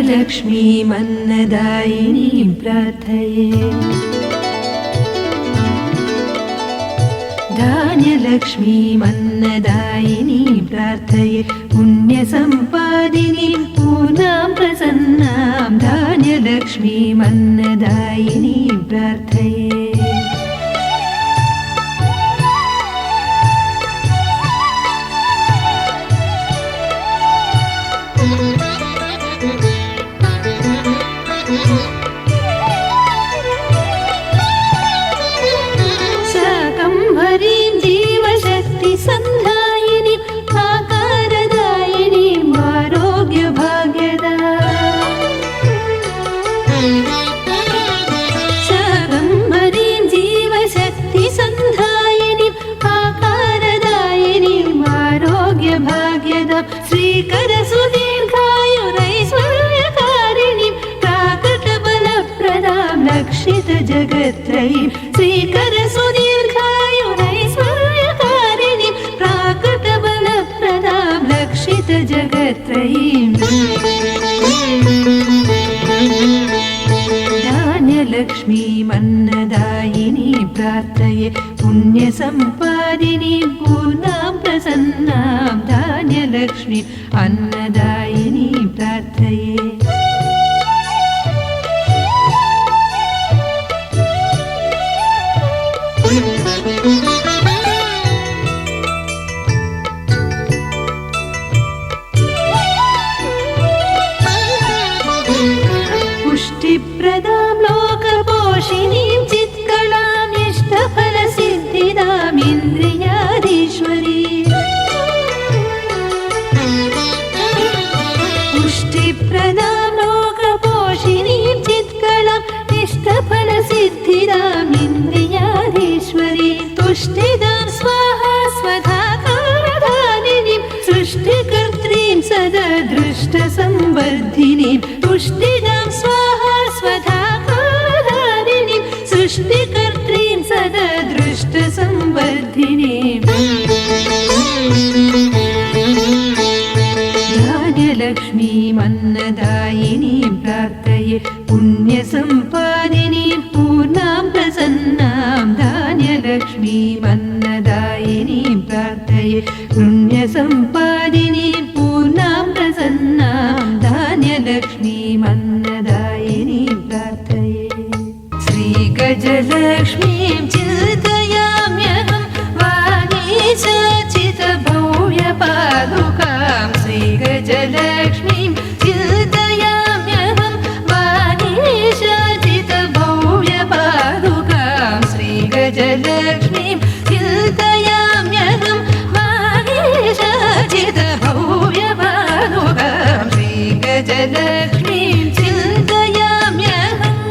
धान्यलक्ष्मीमन्नदायिनीं प्रार्थये धान्यलक्ष्मीमन्नदायिनीं प्रार्थये पुण्यसम्पादिनीं पूर्णां प्रसन्नां धान्यलक्ष्मीमन्नदायिनीं प्रार्थये शाकम्भरीं जीवशक्तिसन्धायिनीं आकारदायिनीं आरोग्यभाग्यदां शाकम्भरीं जीवशक्तिसन्धायिनीं आकारदायिनीं आरोग्यभाग्यदां श्रीकरसुदीर्घायुरैश्वर्यकारिणीं प्राकटबलप्रदां लक्षितजगत्त्रयीं श्रीकरसुदीर्घायुरैश्वर्यकारिणीं प्राकटबलप्रदां लक्षितजगत्त्रयीं धान्यलक्ष्मीमन्नदायिनीं प्रार्थये पुण्यसम्पादिनीं पूर्णां प्रसन्नां धान्यलक्ष्मीम् अन्नदायिनीं प्रार्थये पुष्टिप्रदां लोकपोषिणीं चित्कलां इष्टफलसिद्धिदां इन्द्रियाधीश्वरीं पुष्टिप्रदां लोकपोषिणीं चित्कलां इष्टफलसिद्धिदां इन्द्रियाधीश्वरीं तुष्टिदां स्वाहा स्वधाकारधारिणीं सृष्टिकर्त्रीं सदा दृष्टसंवर्धिनीं तुष्टिदां स्वाहा स्वधाकारधारिणीं सृष्टिकर्त्रीं सदा दृष्टसंवर्धिनीं धान्यलक्ष्मीमन्नदायिनीं प्रार्थये पुण्यसम्पादिनीं पूर्णां प्रसन्नां धान्यलक्ष्मीमन्नदायिनीं प्रार्थये पुण्यसम्पादिनीं पूर्णां प्रसन्नां धान्यलक्ष्मीमन्नदायिनीं प्रार्थये श्रीगजलक्ष्मीं चिन्तयाम्यहं वागीशाचितभव्यपादुकां श्रीगजलक्ष्मीं चिन्तयाम्यहं वागीशाचितभव्यपादुकां श्रीगजलक्ष्मीं चिन्तयाम्यहं वागीशाचितभव्यपादुकां श्रीगजलक्ष्मीं चिन्तयाम्यहम्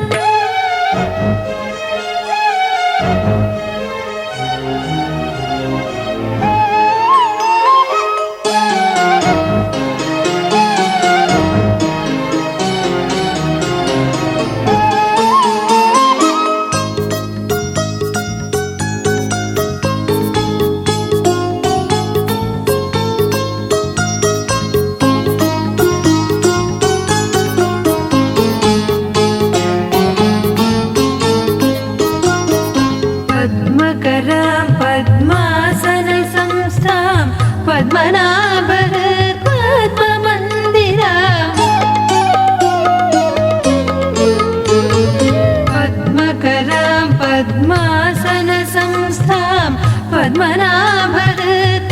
पद्मकरां पद्मासनसंस्थां पद्मनाभः पद्ममन्दिरां पद्मकरां पद्मासनसंस्थां पद्मनाभः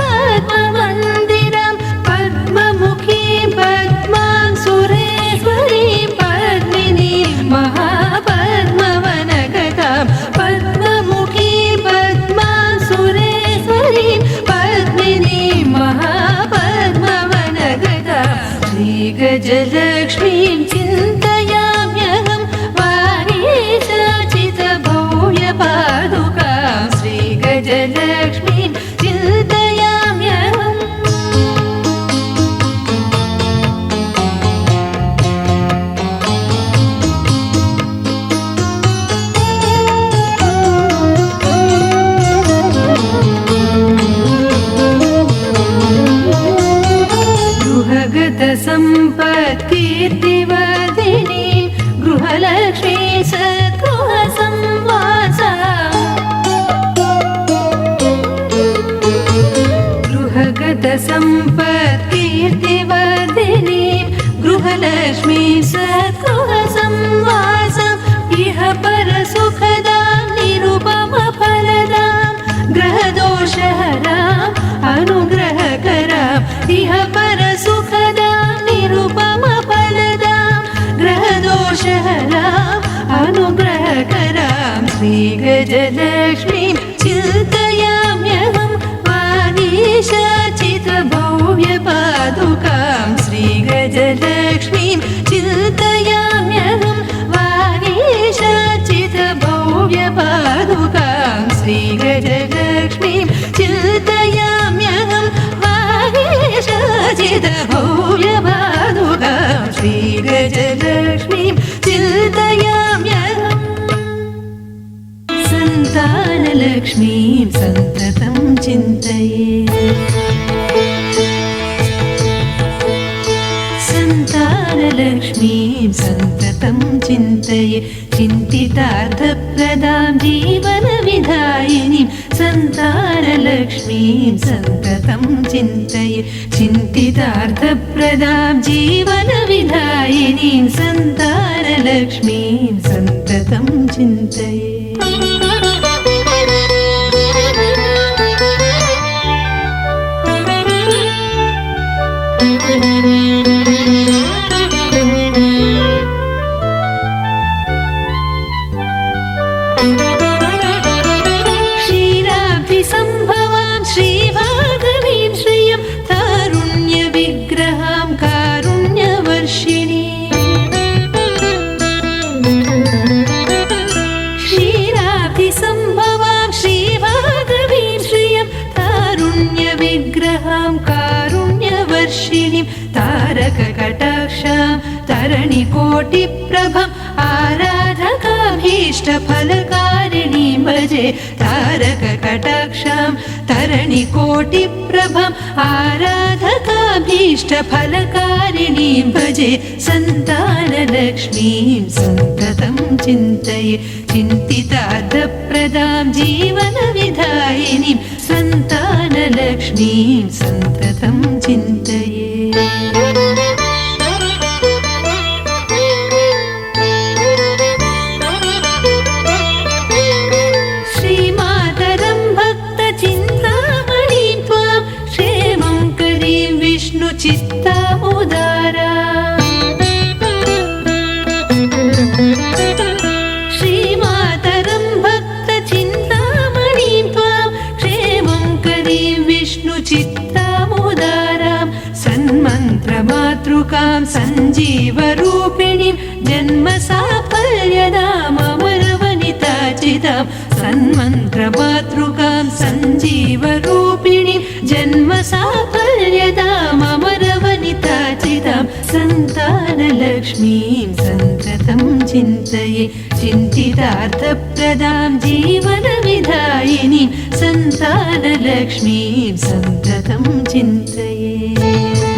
पद्ममन्दिरां पद्ममुखीं पद्मां सुरेश्वरीं पद्मिनीं महापद्मवनगतां पद्ममुखीं पद्मां सुरेश्वरीं पद्मिनीं महापद्मवनगतां श्रीगजलक्ष्मीं चिन्तयाम्यहं वागीशाचितभव्यपादुकां श्रीगजलक्ष्मीं चिन्तयाम्यहम् गृहगतसम्पत्कीर्तिवर्धिनीं लक्ष्मीं सद्गृहसंवासम् इह परसुखदां निरुपमफलदां ग्रहदोषहराम् अनुग्रहकराम् इह परसुखदां निरुपमफलदां ग्रहदोषहराम् अनुग्रहकरां श्रीगजलक्ष्मीं चिन्तयाम्यहं वागीशाचितभव्यपादुकां श्रीगजलक्ष्मीं चिन्तयाम्यहं वागीशाचितभव्यपादुकां श्रीगजलक्ष्मीं चिन्तयाम्यहं वागीशाचितभव्यपादुकां श्रीगजलक्ष्मीं चिन्तयाम्यहम् सन्तानलक्ष्मीं सन्ततं चिन्तये सन्तानलक्ष्मीं सन्ततं चिन्तये चिन्तितार्थप्रदां जीवनविधायिनीं सन्तानलक्ष्मीं सन्ततं चिन्तये चिन्तितार्थप्रदां जीवनविधायिनीं सन्तानलक्ष्मीं सन्ततं चिन्तये क्षीराब्धिसम्भवां श्रीभागवीं श्रियं तारुण्यविग्रहां कारुण्यवर्षिणीं क्षीराब्धिसम्भवां श्रीभागवीं श्रियं तारुण्यविग्रहां कारुण्यवर्षिणीं तारककटाक्षां तरणिकोटिप्रभम् आराधकाभीष्टफलकारिणीं भजे तारककटाक्षां तरणिकोटिप्रभम् आराधकाभीष्टफलकारिणीं भजे सन्तानलक्ष्मीं सन्ततं चिन्तये चिन्तितार्थप्रदां जीवनविधायिनीं सन्तानलक्ष्मीं सन्ततं चिन्तये चित्तामुदारा श्रीमातरं भक्तचिन्तामणिं त्वां क्षेमं करीं विष्णुचित्तामुदारां सन्मन्त्रमातृकां सञ्जीवरूपिणीं जन्मसाफल्यदाममरवनिताचितां सन्मन्त्रमातृकां सञ्जीवरूपिणीं जन्मसाफल्यदाममरवनिताचितां सन्तानलक्ष्मीं सन्ततं चिन्तये चिन्तितार्थप्रदां जीवनविधायिनीं सन्तानलक्ष्मीं सन्ततं चिन्तये